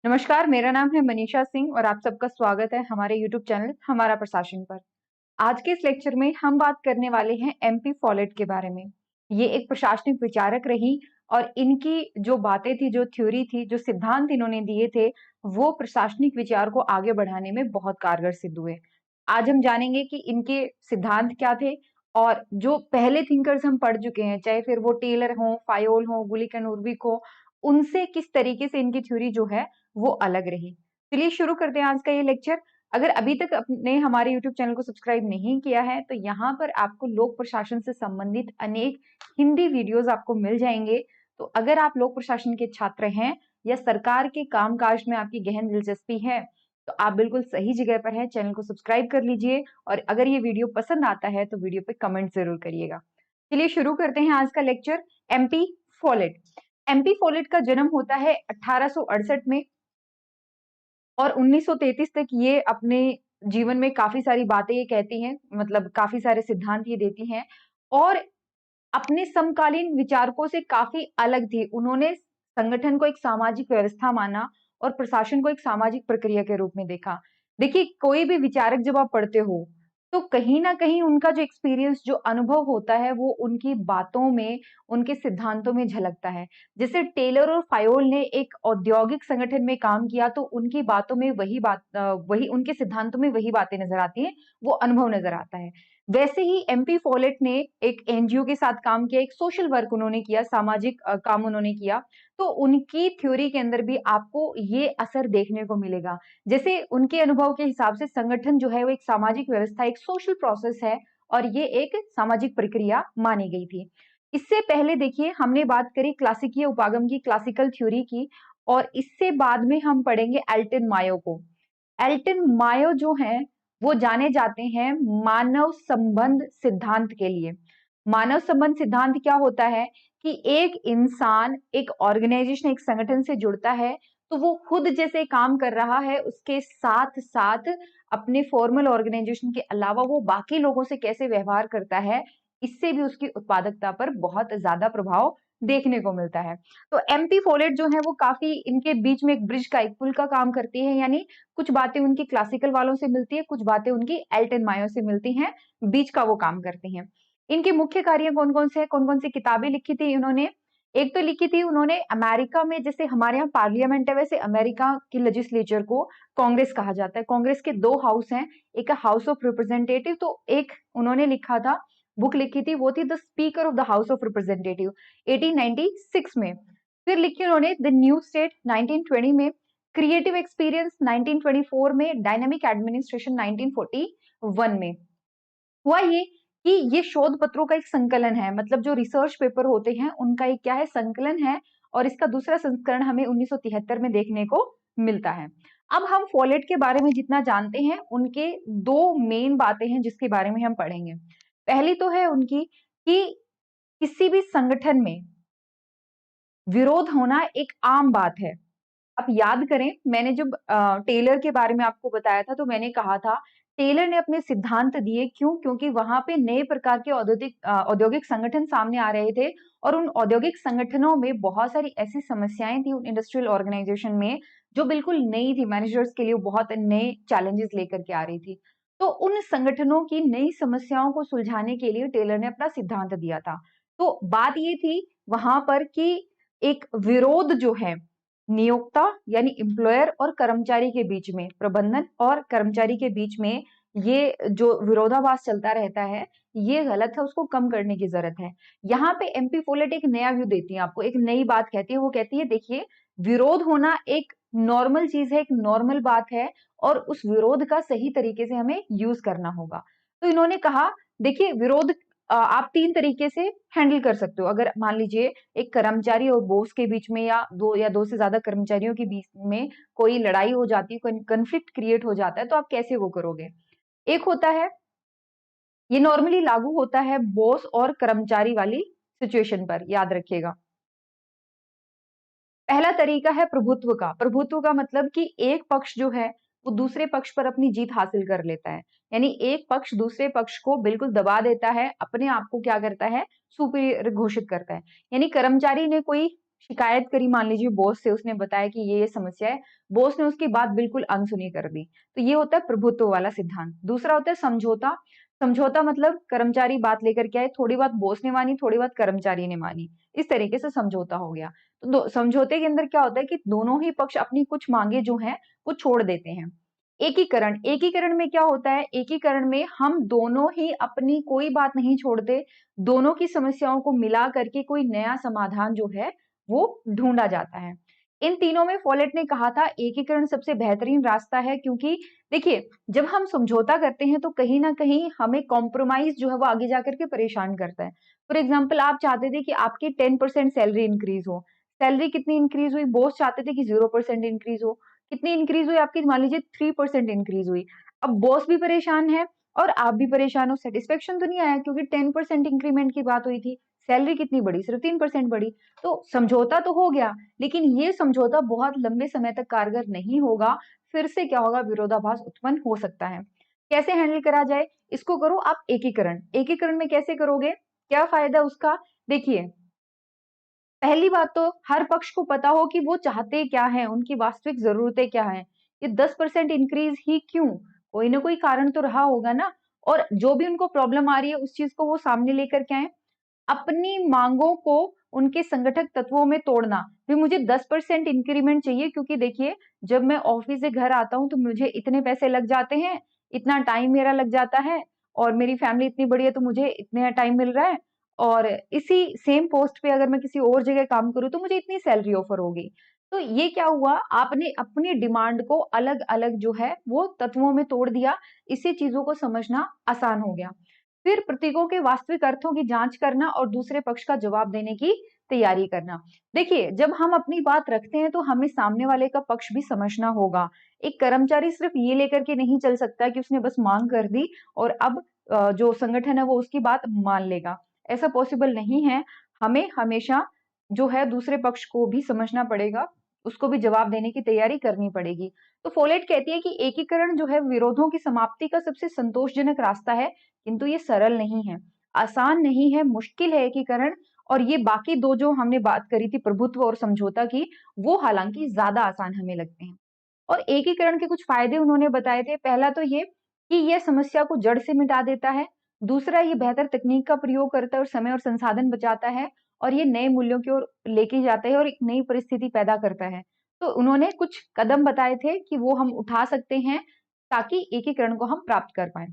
नमस्कार, मेरा नाम है मनीषा सिंह और आप सबका स्वागत है हमारे यूट्यूब चैनल हमारा प्रशासन पर। आज के इस लेक्चर में हम बात करने वाले हैं एमपी फॉलेट के बारे में। ये एक प्रशासनिक विचारक रही और इनकी जो बातें थी, जो थ्योरी थी, जो सिद्धांत इन्होंने दिए थे, वो प्रशासनिक विचार को आगे बढ़ाने में बहुत कारगर सिद्ध हुए। आज हम जानेंगे कि इनके सिद्धांत क्या थे और जो पहले थिंकर्स हम पढ़ चुके हैं, चाहे फिर वो टेलर हो, फायोल हो, गुलिकन उर्विक हो, उनसे किस तरीके से इनकी थ्योरी जो है वो अलग रही। चलिए शुरू करते हैं आज का ये लेक्चर। अगर अभी तक आपने हमारे यूट्यूब चैनल को सब्सक्राइब नहीं किया है, तो यहाँ पर आपको लोक प्रशासन से संबंधित अनेक हिंदी वीडियोस आपको मिल जाएंगे। तो अगर आप लोक प्रशासन के छात्र हैं या सरकार के कामकाज में आपकी गहन दिलचस्पी है, तो आप बिल्कुल सही जगह पर हैं। चैनल को सब्सक्राइब कर लीजिए और अगर ये वीडियो पसंद आता है तो वीडियो पे कमेंट जरूर करिएगा। चलिए शुरू करते हैं आज का lecture. MP Follett. MP Follett का जन्म होता है 1868 में और 1933 तक ये अपने जीवन में काफी सारी बातें ये कहती हैं, मतलब काफी सारे सिद्धांत ये देती हैं और अपने समकालीन विचारकों से काफी अलग थी। उन्होंने संगठन को एक सामाजिक व्यवस्था माना और प्रशासन को एक सामाजिक प्रक्रिया के रूप में देखा। देखिए, कोई भी विचारक जब आप पढ़ते हो, तो कहीं न कहीं उनका जो एक्सपीरियंस, जो अनुभव होता है, वो उनकी बातों में, उनके सिद्धांतों में झलकता है। जैसे टेलर और फायोल ने एक औद्योगिक संगठन में काम किया, तो उनकी बातों में वही उनके सिद्धांतों में वही बातें नज़र आती हैं, वो अनुभव नज़र आता है। वैसे ही एमपी फॉलेट ने एक एनजीओ के साथ काम किया, एक सोशल वर्क उन्होंने किया, सामाजिक काम उन्होंने किया, तो उनकी थ्योरी के अंदर भी आपको ये असर देखने को मिलेगा। जैसे उनके अनुभव के हिसाब से संगठन जो है वो एक सामाजिक व्यवस्था, एक सोशल प्रोसेस है और ये एक सामाजिक प्रक्रिया मानी गई थी। इससे पहले देखिए, हमने बात करी क्लासिकीय उपागम की, क्लासिकल थ्योरी की, और इससे बाद में हम पढ़ेंगे एल्टन मायो को। एल्टन मायो जो हैं, वो जाने जाते हैं मानव संबंध सिद्धांत के लिए। मानव संबंध सिद्धांत क्या होता है कि एक इंसान एक ऑर्गेनाइजेशन, एक संगठन से जुड़ता है, तो वो खुद जैसे काम कर रहा है, उसके साथ-साथ अपने फॉर्मल ऑर्गेनाइजेशन के अलावा वो बाकी लोगों से कैसे व्यवहार करता है, इससे भी उसकी उत्पादकता पर बहुत ज़्यादा प्रभाव देखने को मिलता है। तो एमपी फॉलेट जो है वो काफ़ी इनके बीच में एक ब्रिज का, एक पुल का काम करती है, यानी कुछ बातें उनकी क्लासिकल वालों से मिलती है, कुछ बातें उनकी एल्टन मायो से मिलती हैं, बीच का वो काम करती हैं। इनके मुख्य कार्य कौन-कौन से हैं, कौन-कौन सी किताबें लिखी थी इन्होंने? एक तो लिखी थी उन्होंने अमेरिका में, जैसे हमारे यहाँ पार्लियामेंट है, वैसे अमेरिका की लेजिस्लेचर को कांग्रेस कहा जाता है। कांग्रेस के 2 हाउस हैं, एक है हाउस ऑफ रिप्रेजेंटेटिव, तो एक उन्होंने लिखा था, बुक लिखी थी, वो थी the speaker of the house of representative 1896 में। फिर लिखी उन्होंने द न्यू स्टेट 1920 में, क्रिएटिव एक्सपीरियंस 1924 में, डायनामिक एडमिनिस्ट्रेशन 1941 में। हुआ ये कि ये शोध पत्रों का एक संकलन है, मतलब जो रिसर्च पेपर होते हैं उनका एक क्या है, संकलन है, और इसका दूसरा संस्करण हमें 1973 में देखने को मिलता है। अब हम फॉलेट के बारे में जितना जानते हैं, उनके 2 मेन बातें हैं जिसके बारे में हम पढ़ेंगे। पहली तो है उनकी कि किसी भी संगठन में विरोध होना एक आम बात है। आप याद करें, मैंने जब टेलर के बारे में आपको बताया था, तो मैंने कहा था टेलर ने अपने सिद्धांत दिए, क्यों? क्योंकि वहां पे नए प्रकार के औद्योगिक संगठन सामने आ रहे थे और उन औद्योगिक संगठनों में बहुत सारी ऐसी समस्याएं थी उन इंडस्ट्रियल ऑर्गेनाइजेशन में, जो बिल्कुल नई थी, मैनेजर्स के लिए बहुत नए चैलेंजेस लेकर के आ रही थी। तो उन संगठनों की नई समस्याओं को सुलझाने के लिए टेलर ने अपना सिद्धांत दिया था। तो बात ये थी वहां पर कि एक विरोध जो है नियोक्ता यानी एम्प्लॉयर और कर्मचारी के बीच में, प्रबंधन और कर्मचारी के बीच में ये जो विरोधाभास चलता रहता है, ये गलत है, उसको कम करने की जरूरत है। यहाँ पे एमपी फोलेट एक नया व्यू देती है आपको, एक नई बात कहती है। वो कहती है देखिए, विरोध होना एक नॉर्मल चीज है, एक नॉर्मल बात है, और उस विरोध का सही तरीके से हमें यूज करना होगा। तो इन्होंने कहा देखिए, विरोध आप 3 तरीके से हैंडल कर सकते हो। अगर मान लीजिए एक कर्मचारी और बॉस के बीच में, या दो से ज्यादा कर्मचारियों के बीच में कोई लड़ाई हो जाती है, कोई कन्फ्लिक्ट क्रिएट हो जाता है, तो आप कैसे वो करोगे? एक होता है, ये नॉर्मली लागू होता है बॉस और कर्मचारी वाली सिचुएशन पर, याद रखिएगा। पहला तरीका है प्रभुत्व का। प्रभुत्व का मतलब कि एक पक्ष जो है वो दूसरे पक्ष पर अपनी जीत हासिल कर लेता है, यानी एक पक्ष दूसरे पक्ष को बिल्कुल दबा देता है, अपने आप को क्या करता है, सुपीरियर घोषित करता है। यानी कर्मचारी ने कोई शिकायत करी मान लीजिए बॉस से, उसने बताया कि ये समस्या है, बॉस ने उसकी बात बिल्कुल अनसुनी कर दी। तो ये होता है प्रभुत्व वाला सिद्धांत। दूसरा होता है समझौता। समझौता मतलब कर्मचारी बात लेकर के आए, थोड़ी बात बॉस ने मानी, थोड़ी बात कर्मचारी ने मानी, इस तरीके से समझौता हो गया। तो समझौते के अंदर क्या होता है कि दोनों ही पक्ष अपनी कुछ मांगे जो हैं वो छोड़ देते हैं। एकीकरण, एकीकरण में क्या होता है, एकीकरण में हम दोनों ही अपनी कोई बात नहीं छोड़ते, दोनों की समस्याओं को मिला करके कोई नया समाधान जो है वो ढूंढा जाता है। इन तीनों में फॉलेट ने कहा था एकीकरण सबसे बेहतरीन रास्ता है, क्योंकि देखिए जब हम समझौता करते हैं तो कहीं ना कहीं हमें कॉम्प्रोमाइज जो है वो आगे जाकर के परेशान करता है। फॉर एग्जाम्पल, आप चाहते थे कि आपकी 10% सैलरी इंक्रीज हो, सैलरी कितनी इंक्रीज हुई, बॉस चाहते थे कि 0% इंक्रीज हो, कितनी इंक्रीज हुई आपकी, मान लीजिए 3% इंक्रीज हुई। अब बॉस भी परेशान है और आप भी परेशान हो, सेटिस्फेक्शन तो नहीं आया क्योंकि 10% इंक्रीमेंट की बात हुई थी, सैलरी कितनी बढ़ी, सिर्फ 3% बढ़ी। तो समझौता तो हो गया, लेकिन ये समझौता बहुत लंबे समय तक कारगर नहीं होगा, फिर से क्या होगा, विरोधाभास उत्पन्न हो सकता है। कैसे हैंडल करा जाए इसको, करो आप एकीकरण। एकीकरण में कैसे करोगे, क्या फायदा उसका, देखिए पहली बात तो हर पक्ष को पता हो कि वो चाहते क्या है, उनकी वास्तविक जरूरतें क्या है। ये 10% इंक्रीज ही क्यों, कोई ना कोई कारण तो रहा होगा ना। और जो भी उनको प्रॉब्लम आ रही है उस चीज को वो सामने लेकर के आए। अपनी मांगों को उनके संगठक तत्वों में तोड़ना, भी मुझे 10% इंक्रीमेंट चाहिए क्योंकि देखिए जब मैं ऑफिस से घर आता हूँ तो मुझे इतने पैसे लग जाते हैं, इतना टाइम मेरा लग जाता है, और मेरी फैमिली इतनी बड़ी है तो मुझे इतना टाइम मिल रहा है, और इसी सेम पोस्ट पे अगर मैं किसी और जगह काम करूँ तो मुझे इतनी सैलरी ऑफर होगी। तो ये क्या हुआ, आपने अपनी डिमांड को अलग अलग जो है वो तत्वों में तोड़ दिया, इससे चीजों को समझना आसान हो गया। फिर प्रतीकों के वास्तविक अर्थों की जांच करना और दूसरे पक्ष का जवाब देने की तैयारी करना। देखिए जब हम अपनी बात रखते हैं तो हमें सामने वाले का पक्ष भी समझना होगा। एक कर्मचारी सिर्फ ये लेकर के नहीं चल सकता कि उसने बस मांग कर दी और अब जो संगठन है वो उसकी बात मान लेगा, ऐसा पॉसिबल नहीं है। हमें हमेशा जो है दूसरे पक्ष को भी समझना पड़ेगा, उसको भी जवाब देने की तैयारी करनी पड़ेगी। तो फोलेट कहती है कि एकीकरण जो है विरोधों की समाप्ति का सबसे संतोषजनक रास्ता है, किंतु ये सरल नहीं है, आसान नहीं है, मुश्किल है एकीकरण। और ये बाकी दो जो हमने बात करी थी प्रभुत्व और समझौता की, वो हालांकि ज्यादा आसान हमें लगते हैं। और एकीकरण के कुछ फायदे उन्होंने बताए थे। पहला तो ये कि यह समस्या को जड़ से मिटा देता है। दूसरा, ये बेहतर तकनीक का प्रयोग करता है और समय और संसाधन बचाता है, और ये नए मूल्यों की ओर लेके जाता है और एक नई परिस्थिति पैदा करता है। तो उन्होंने कुछ कदम बताए थे कि वो हम उठा सकते हैं ताकि एकीकरण को हम प्राप्त कर पाए,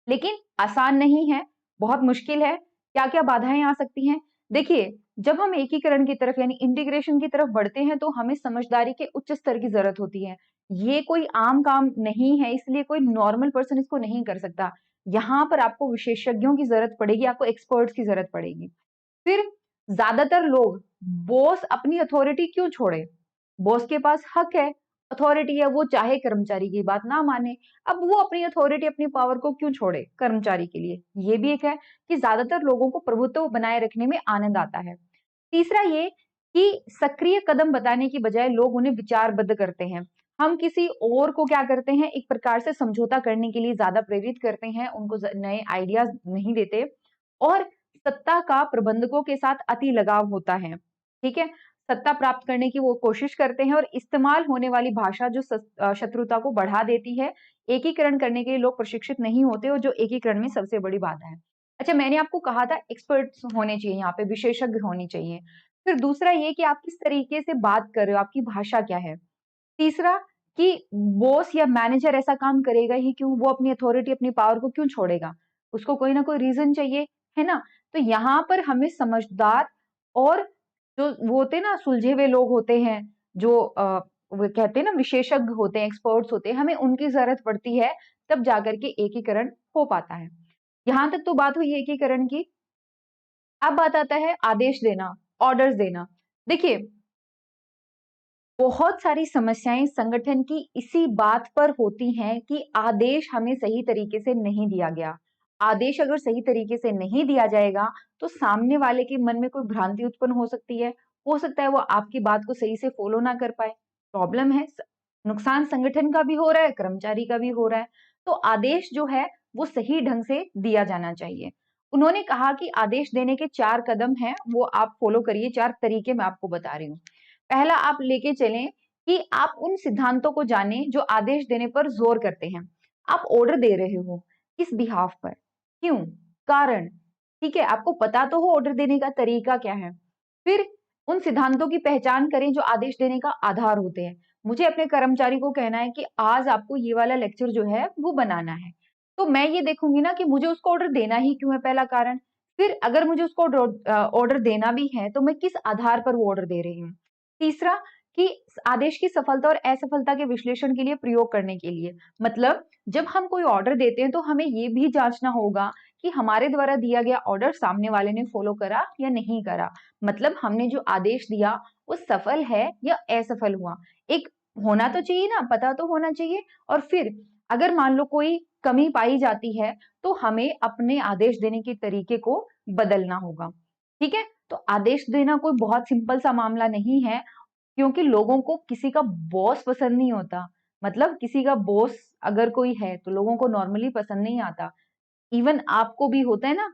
लेकिन आसान नहीं है, बहुत मुश्किल है। क्या-क्या बाधाएं आ सकती हैं? देखिए, जब हम एकीकरण की तरफ यानी इंटीग्रेशन की तरफ बढ़ते हैं तो हमें समझदारी के उच्च स्तर की जरूरत होती है। ये कोई आम काम नहीं है, इसलिए कोई नॉर्मल पर्सन इसको नहीं कर सकता। यहाँ पर आपको विशेषज्ञों की जरूरत पड़ेगी, आपको एक्सपर्ट्स की जरूरत पड़ेगी। फिर ज्यादातर लोग बॉस अपनी अथॉरिटी क्यों छोड़े? बॉस के पास हक है, अथॉरिटी है, वो चाहे कर्मचारी की बात ना माने। अब वो अपनी अथॉरिटी, अपनी पावर को क्यों छोड़े कर्मचारी के लिए? ये भी एक है कि ज्यादातर लोगों को प्रभुत्व बनाए रखने में आनंद आता है। तीसरा ये कि सक्रिय कदम बताने की बजाय लोग उन्हें विचारबद्ध करते हैं। हम किसी और को क्या करते हैं, एक प्रकार से समझौता करने के लिए ज्यादा प्रेरित करते हैं, उनको नए आइडियाज नहीं देते। और सत्ता का प्रबंधकों के साथ अति लगाव होता है, ठीक है। सत्ता प्राप्त करने की वो कोशिश करते हैं और इस्तेमाल होने वाली भाषा जो शत्रुता को बढ़ा देती है। एकीकरण करने के लिए लोग प्रशिक्षित नहीं होते, और जो एकीकरण में सबसे बड़ी बाधा है। अच्छा, मैंने आपको कहा था एक्सपर्ट्स होने चाहिए, यहाँ पे विशेषज्ञ होने चाहिए। फिर दूसरा ये कि आप किस तरीके से बात कर रहे हो, आपकी भाषा क्या है। तीसरा कि बॉस या मैनेजर ऐसा काम करेगा ही क्यों, वो अपनी अथॉरिटी, अपनी पावर को क्यों छोड़ेगा, उसको कोई ना कोई रीजन चाहिए, है ना। तो यहाँ पर हमें समझदार और जो वो होते हैं ना सुलझे हुए लोग होते हैं, जो वो कहते हैं ना विशेषज्ञ होते हैं, एक्सपर्ट्स होते हैं, हमें उनकी जरूरत पड़ती है, तब जाकर के एकीकरण हो पाता है। यहाँ तक तो बात हुई एकीकरण की। अब बात आता है आदेश देना, ऑर्डर्स देना। देखिए बहुत सारी समस्याएं संगठन की इसी बात पर होती हैं कि आदेश हमें सही तरीके से नहीं दिया गया। आदेश अगर सही तरीके से नहीं दिया जाएगा तो सामने वाले के मन में कोई भ्रांति उत्पन्न हो सकती है। हो सकता है वो आपकी बात को सही से फॉलो ना कर पाए। प्रॉब्लम है, नुकसान संगठन का भी हो रहा है, कर्मचारी का भी हो रहा है। तो आदेश जो है वो सही ढंग से दिया जाना चाहिए। उन्होंने कहा कि आदेश देने के 4 कदम हैं, वो आप फॉलो करिए। 4 तरीके मैं आपको बता रही हूँ। पहला आप लेके चलें कि आप उन सिद्धांतों को जानें जो आदेश देने पर जोर करते हैं। आप ऑर्डर दे रहे हो, किस बिहाफ पर, क्यों, कारण, ठीक है, आपको पता तो हो ऑर्डर देने का तरीका क्या है। फिर उन सिद्धांतों की पहचान करें जो आदेश देने का आधार होते हैं। मुझे अपने कर्मचारी को कहना है कि आज आपको ये वाला लेक्चर जो है वो बनाना है, तो मैं ये देखूंगी ना कि मुझे उसको ऑर्डर देना ही क्यों है, पहला कारण। फिर अगर मुझे उसको ऑर्डर देना भी है तो मैं किस आधार पर वो ऑर्डर दे रही हूँ। तीसरा, कि आदेश की सफलता और असफलता के विश्लेषण के लिए प्रयोग करने के लिए, मतलब जब हम कोई ऑर्डर देते हैं तो हमें ये भी जांचना होगा कि हमारे द्वारा दिया गया ऑर्डर सामने वाले ने फॉलो करा या नहीं करा। मतलब हमने जो आदेश दिया वो सफल है या असफल हुआ, एक होना तो चाहिए ना, पता तो होना चाहिए। और फिर अगर मान लो कोई कमी पाई जाती है तो हमें अपने आदेश देने के तरीके को बदलना होगा। ठीक है, तो आदेश देना कोई बहुत सिंपल सा मामला नहीं है, क्योंकि लोगों को किसी का बॉस पसंद नहीं होता। मतलब किसी का बॉस अगर कोई है तो लोगों को नॉर्मली पसंद नहीं आता। इवन आपको भी होता है ना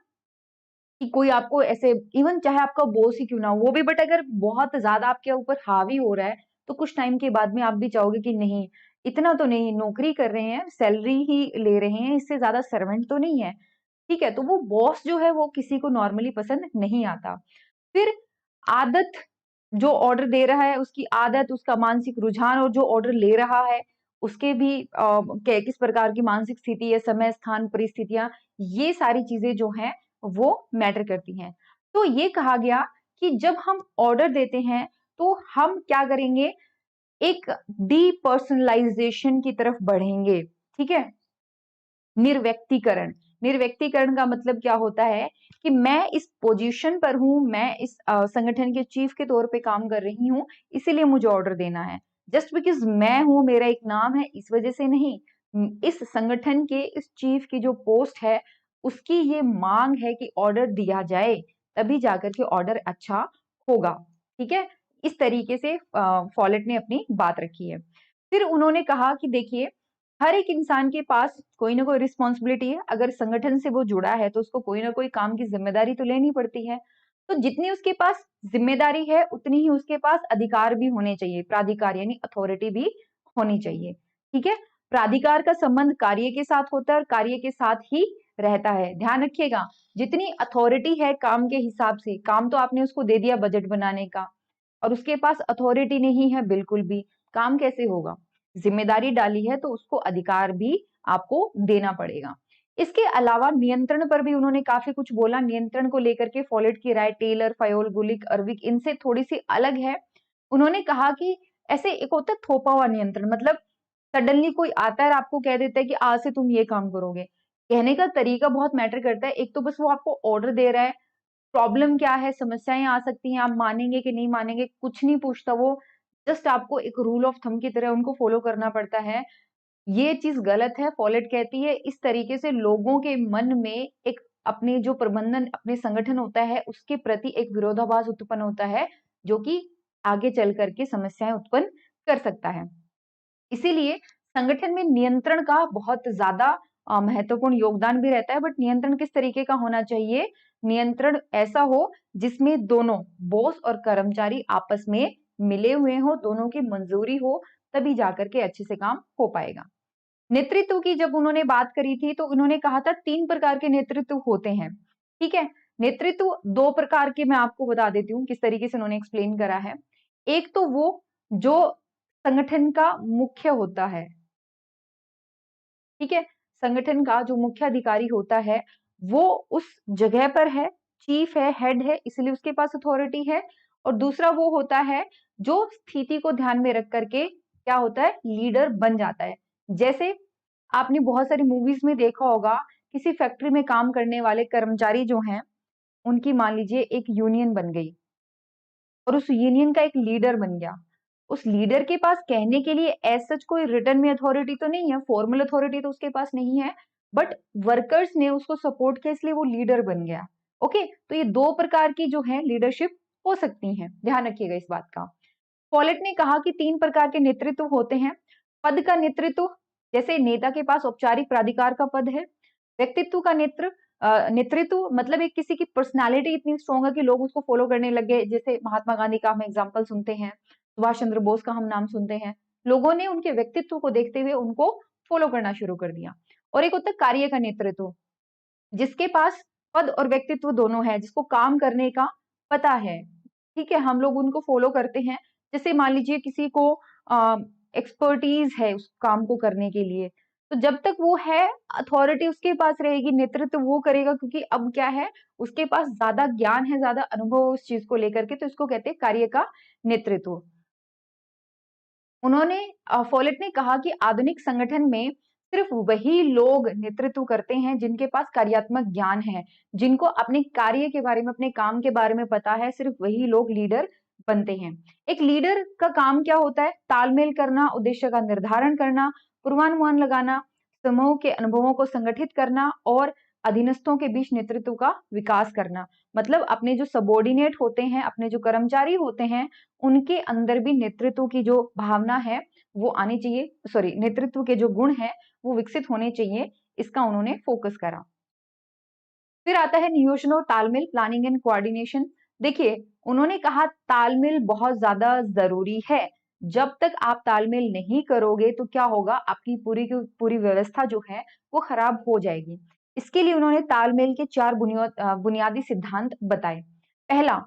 कि कोई आपको ऐसे, इवन चाहे आपका बॉस ही क्यों ना हो वो भी, बट अगर बहुत ज्यादा आपके ऊपर हावी हो रहा है तो कुछ टाइम के बाद में आप भी चाहोगे कि नहीं, इतना तो नहीं, नौकरी कर रहे हैं, सैलरी ही ले रहे हैं, इससे ज्यादा सर्वेंट तो नहीं है। ठीक है, तो वो बॉस जो है वो किसी को नॉर्मली पसंद नहीं आता। फिर आदत, जो ऑर्डर दे रहा है उसकी आदत, उसका मानसिक रुझान, और जो ऑर्डर ले रहा है उसके भी किस प्रकार की मानसिक स्थिति है, समय, स्थान, परिस्थितियां, ये सारी चीजें जो हैं वो मैटर करती हैं। तो ये कहा गया कि जब हम ऑर्डर देते हैं तो हम क्या करेंगे, एक डीपर्सनलाइजेशन की तरफ बढ़ेंगे। ठीक है, निर्व्यक्तिकरण। निर्व्यक्तिकरण का मतलब क्या होता है कि मैं इस पोजीशन पर हूं, मैं इस संगठन के चीफ के तौर पे काम कर रही हूं, इसीलिए मुझे ऑर्डर देना है। जस्ट बिकॉज मैं हूं, मेरा एक नाम है, इस वजह से नहीं। इस संगठन के इस चीफ की जो पोस्ट है उसकी ये मांग है कि ऑर्डर दिया जाए, तभी जाकर के ऑर्डर अच्छा होगा। ठीक है, इस तरीके से फॉलेट ने अपनी बात रखी है। फिर उन्होंने कहा कि देखिए, हर एक इंसान के पास कोई ना कोई रिस्पॉन्सिबिलिटी है। अगर संगठन से वो जुड़ा है तो उसको कोई ना कोई काम की जिम्मेदारी तो लेनी पड़ती है। तो जितनी उसके पास जिम्मेदारी है उतनी ही उसके पास अधिकार भी होने चाहिए, प्राधिकार यानी अथॉरिटी भी होनी चाहिए। ठीक है, प्राधिकार का संबंध कार्य के साथ होता है और कार्य के साथ ही रहता है। ध्यान रखिएगा, जितनी अथॉरिटी है काम के हिसाब से, काम तो आपने उसको दे दिया बजट बनाने का और उसके पास अथॉरिटी नहीं है बिल्कुल भी, काम कैसे होगा। जिम्मेदारी डाली है तो उसको अधिकार भी आपको देना पड़ेगा। इसके अलावा नियंत्रण पर भी उन्होंने काफी कुछ बोला। नियंत्रण को लेकर के फॉलेट की राय टेलर, फयोल, गुलिक, अर्विक इनसे थोड़ी सी अलग है। उन्होंने कहा कि ऐसे एक होता है थोपा हुआ नियंत्रण, मतलब सडनली कोई आता है और आपको कह देता है कि आज से तुम ये काम करोगे। कहने का तरीका बहुत मैटर करता है। एक तो बस वो आपको ऑर्डर दे रहा है, प्रॉब्लम क्या है, समस्याएं आ सकती हैं, आप मानेंगे कि नहीं मानेंगे, कुछ नहीं पूछता वो। जस्ट आपको एक रूल ऑफ थंब की तरह उनको फॉलो करना पड़ता है। ये चीज गलत है। फॉलेट कहती है इस तरीके से लोगों के मन में एक, अपने जो प्रबंधन, अपने संगठन होता है उसके प्रति एक विरोधाभास उत्पन्न होता है, जो कि आगे चल करके समस्याएं उत्पन्न कर सकता है। इसीलिए संगठन में नियंत्रण का बहुत ज्यादा महत्वपूर्ण योगदान भी रहता है। बट नियंत्रण किस तरीके का होना चाहिए, नियंत्रण ऐसा हो जिसमें दोनों बॉस और कर्मचारी आपस में मिले हुए हो, दोनों की मंजूरी हो, तभी जाकर के अच्छे से काम हो पाएगा। नेतृत्व की जब उन्होंने बात करी थी तो उन्होंने कहा था 3 प्रकार के नेतृत्व होते हैं। ठीक है, नेतृत्व 2 प्रकार के मैं आपको बता देती हूँ किस तरीके से उन्होंने एक्सप्लेन करा है। एक तो वो जो संगठन का मुख्य होता है। ठीक है, संगठन का जो मुख्य अधिकारी होता है वो उस जगह पर है, चीफ है, हेड है, इसलिए उसके पास अथॉरिटी है। और दूसरा वो होता है जो स्थिति को ध्यान में रख करके क्या होता है, लीडर बन जाता है। जैसे आपने बहुत सारी मूवीज में देखा होगा, किसी फैक्ट्री में काम करने वाले कर्मचारी जो हैं उनकी मान लीजिए एक यूनियन बन गई और उस यूनियन का एक लीडर बन गया। उस लीडर के पास कहने के लिए एज सच कोई रिटर्न में अथॉरिटी तो नहीं है, फॉर्मल अथॉरिटी तो उसके पास नहीं है, बट वर्कर्स ने उसको सपोर्ट किया इसलिए वो लीडर बन गया। ओके, तो ये 2 प्रकार की जो है लीडरशिप हो सकती है, ध्यान रखिएगा इस बात का। फॉलेट ने कहा कि 3 प्रकार के नेतृत्व होते हैं। पद का नेतृत्व, जैसे नेता के पास औपचारिक प्राधिकार का पद है। व्यक्तित्व का नेतृत्व, नेतृत्व मतलब एक किसी की पर्सनालिटी इतनी स्ट्रॉन्ग है कि लोग उसको फॉलो करने लग गए। जैसे महात्मा गांधी का हम एग्जाम्पल सुनते हैं, सुभाष चंद्र बोस का हम नाम सुनते हैं। लोगों ने उनके व्यक्तित्व को देखते हुए उनको फॉलो करना शुरू कर दिया। और एक होता है कार्य का नेतृत्व, जिसके पास पद और व्यक्तित्व दोनों है, जिसको काम करने का पता है। ठीक है, हम लोग उनको फॉलो करते हैं। जैसे मान लीजिए किसी को एक्सपर्टीज है उस काम को करने के लिए, तो जब तक वो है अथॉरिटी उसके पास रहेगी, नेतृत्व वो करेगा, क्योंकि अब क्या है, उसके पास ज्यादा ज्ञान है, ज्यादा अनुभव उस चीज को लेकर के, तो इसको कहते हैं कार्य का नेतृत्व। उन्होंने फॉलेट ने कहा कि आधुनिक संगठन में सिर्फ वही लोग नेतृत्व करते हैं जिनके पास कार्यात्मक ज्ञान है, जिनको अपने कार्य के बारे में, अपने काम के बारे में पता है, सिर्फ वही लोग लीडर बनते हैं। एक लीडर का काम क्या होता है? तालमेल करना, उद्देश्य का निर्धारण करना, पूर्वानुमान लगाना, समूह के अनुभवों को संगठित करना और अधीनस्थों के बीच नेतृत्व का विकास करना। मतलब अपने जो सबॉर्डिनेट होते हैं, अपने जो कर्मचारी होते हैं, उनके अंदर भी नेतृत्व की जो भावना है वो आनी चाहिए, सॉरी, नेतृत्व के जो गुण हैं वो विकसित होने चाहिए। इसका उन्होंने फोकस करा। फिर आता है नियोजन और तालमेल, प्लानिंग एंड कोऑर्डिनेशन। देखिए, उन्होंने कहा तालमेल बहुत ज्यादा जरूरी है। जब तक आप तालमेल नहीं करोगे तो क्या होगा, आपकी पूरी की पूरी व्यवस्था जो है वो खराब हो जाएगी। इसके लिए उन्होंने तालमेल के 4 बुनियादी सिद्धांत बताए। पहला,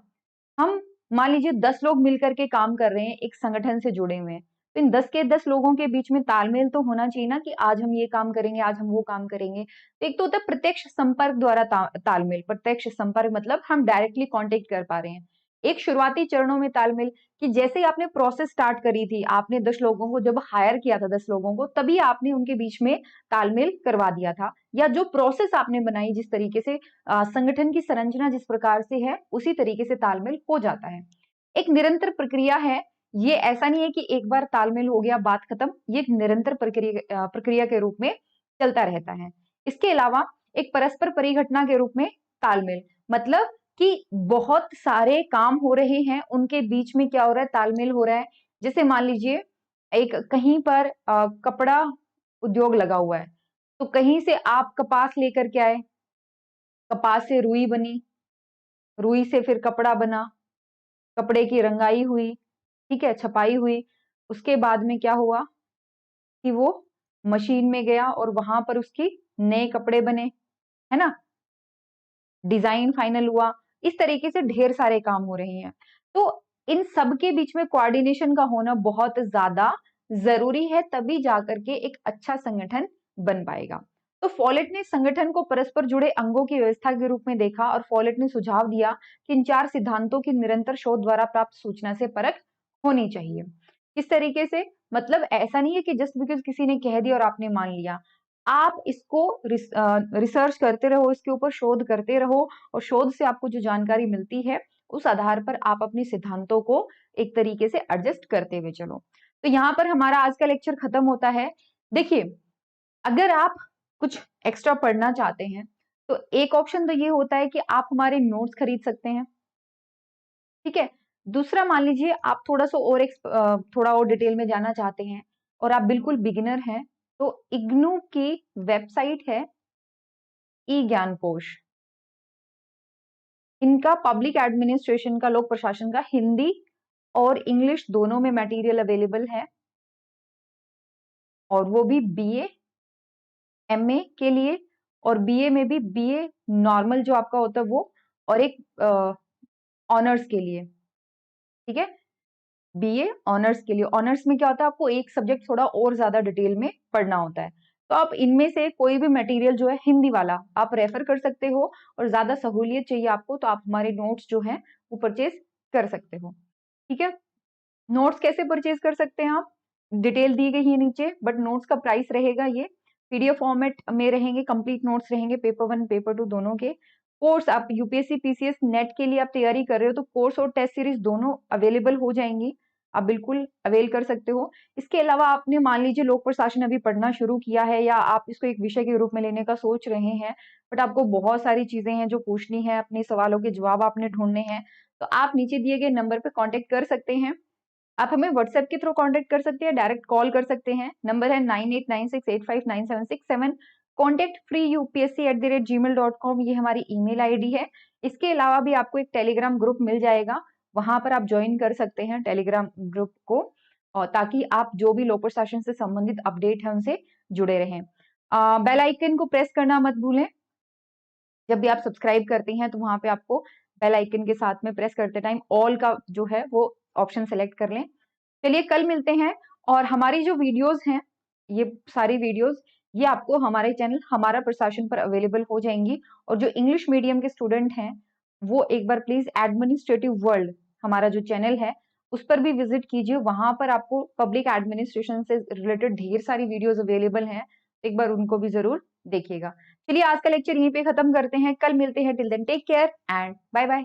हम मान लीजिए 10 लोग मिलकर के काम कर रहे हैं, एक संगठन से जुड़े हुए हैं, तो इन 10 के 10 लोगों के बीच में तालमेल तो होना चाहिए ना, कि आज हम ये काम करेंगे, आज हम वो काम करेंगे। तो एक तो होता है प्रत्यक्ष संपर्क द्वारा तालमेल। प्रत्यक्ष संपर्क मतलब हम डायरेक्टली कांटेक्ट कर पा रहे हैं। एक शुरुआती चरणों में तालमेल, कि जैसे ही आपने प्रोसेस स्टार्ट करी थी, आपने 10 लोगों को जब हायर किया था, 10 लोगों को, तभी आपने उनके बीच में तालमेल करवा दिया था, या जो प्रोसेस आपने बनाई, जिस तरीके से संगठन की संरचना जिस प्रकार से है, उसी तरीके से तालमेल हो जाता है। एक निरंतर प्रक्रिया है। ये ऐसा नहीं है कि एक बार तालमेल हो गया बात खत्म, ये एक निरंतर प्रक्रिया के रूप में चलता रहता है। इसके अलावा एक परस्पर परिघटना के रूप में तालमेल, मतलब कि बहुत सारे काम हो रहे हैं, उनके बीच में क्या हो रहा है, तालमेल हो रहा है। जैसे मान लीजिए एक कहीं पर कपड़ा उद्योग लगा हुआ है, तो कहीं से आप कपास लेकर के आए, कपास से रुई बनी, रुई से फिर कपड़ा बना, कपड़े की रंगाई हुई, ठीक है, छपाई हुई। उसके बाद में क्या हुआ कि वो मशीन में गया और वहां पर उसकी नए कपड़े बने, है ना, डिजाइन फाइनल हुआ। इस तरीके से ढेर सारे काम हो रहे हैं। तो इन सब के बीच में कोऑर्डिनेशन का होना बहुत ज्यादा जरूरी है, तभी जाकर के एक अच्छा संगठन बन पाएगा। तो फॉलेट ने संगठन को परस्पर जुड़े अंगों की व्यवस्था के रूप में देखा, और फॉलेट ने सुझाव दिया कि इन 4 सिद्धांतों की निरंतर शोध द्वारा प्राप्त सूचना से परख होनी चाहिए। किस तरीके से? मतलब ऐसा नहीं है कि जस्ट बिकॉज किसी ने कह दिया और आपने मान लिया। आप इसको रिसर्च करते रहो, इसके ऊपर शोध करते रहो, और शोध से आपको जो जानकारी मिलती है उस आधार पर आप अपने सिद्धांतों को एक तरीके से एडजस्ट करते हुए चलो। तो यहाँ पर हमारा आज का लेक्चर खत्म होता है। देखिए, अगर आप कुछ एक्स्ट्रा पढ़ना चाहते हैं तो एक ऑप्शन तो ये होता है कि आप हमारे नोट्स खरीद सकते हैं, ठीक है। दूसरा, मान लीजिए आप थोड़ा और डिटेल में जाना चाहते हैं और आप बिल्कुल बिगिनर हैं, तो इग्नू की वेबसाइट है ई ज्ञान कोश। इनका पब्लिक एडमिनिस्ट्रेशन का, लोक प्रशासन का, हिंदी और इंग्लिश दोनों में मटेरियल अवेलेबल है, और वो भी बीए एमए के लिए, और बीए में भी बीए नॉर्मल जो आपका होता है वो, और एक ऑनर्स के लिए, ठीक है। बीए ऑनर्स के लिए, ऑनर्स में क्या होता है, आपको एक सब्जेक्ट थोड़ा और ज्यादा डिटेल में पढ़ना होता है। तो आप इनमें से कोई भी मटेरियल जो है हिंदी वाला आप रेफर कर सकते हो, और ज्यादा सहूलियत चाहिए आपको तो आप हमारे नोट्स जो है वो परचेज कर सकते हो, ठीक है। नोट्स कैसे परचेज कर सकते हैं आप, डिटेल दी गई है नीचे, बट नोट्स का प्राइस रहेगा ये पीडीएफ फॉर्मेट में रहेंगे, कंप्लीट नोट्स रहेंगे, पेपर 1 पेपर 2 दोनों के। कोर्स आप यूपीएससी पीसीएस नेट के लिए आप तैयारी कर रहे हो तो कोर्स और टेस्ट सीरीज दोनों अवेलेबल हो जाएंगी, आप बिल्कुल अवेल कर सकते हो। इसके अलावा आपने मान लीजिए लोक प्रशासन अभी पढ़ना शुरू किया है, या आप इसको एक विषय के रूप में लेने का सोच रहे हैं, बट आपको बहुत सारी चीजें हैं जो पूछनी है, अपने सवालों के जवाब आपने ढूंढने हैं, तो आप नीचे दिए गए नंबर पे कांटेक्ट कर सकते हैं। आप हमें व्हाट्सएप के थ्रू कांटेक्ट कर सकते हैं, डायरेक्ट कॉल कर सकते हैं। नंबर है 9896859767। contactfreeupsc@gmail.com ये हमारी ईमेल आईडी है। इसके अलावा भी आपको एक टेलीग्राम ग्रुप मिल जाएगा, वहां पर आप ज्वाइन कर सकते हैं टेलीग्राम ग्रुप को, और ताकि आप जो भी लोक प्रशासन से संबंधित अपडेट है उनसे जुड़े रहें। बेल आइकन को प्रेस करना मत भूलें। जब भी आप सब्सक्राइब करते हैं तो वहां पे आपको बेल आइकन के साथ में प्रेस करते टाइम ऑल का जो है वो ऑप्शन सेलेक्ट कर लें। चलिए कल मिलते हैं, और हमारी जो वीडियोस हैं, ये सारी वीडियोस ये आपको हमारे चैनल हमारा प्रशासन पर अवेलेबल हो जाएंगी। और जो इंग्लिश मीडियम के स्टूडेंट हैं वो एक बार प्लीज एडमिनिस्ट्रेटिव वर्ल्ड हमारा जो चैनल है उस पर भी विजिट कीजिए। वहां पर आपको पब्लिक एडमिनिस्ट्रेशन से रिलेटेड ढेर सारी वीडियोस अवेलेबल हैं, एक बार उनको भी जरूर देखिएगा। चलिए आज का लेक्चर यहीं पे खत्म करते हैं, कल मिलते हैं। Till then take care and bye bye.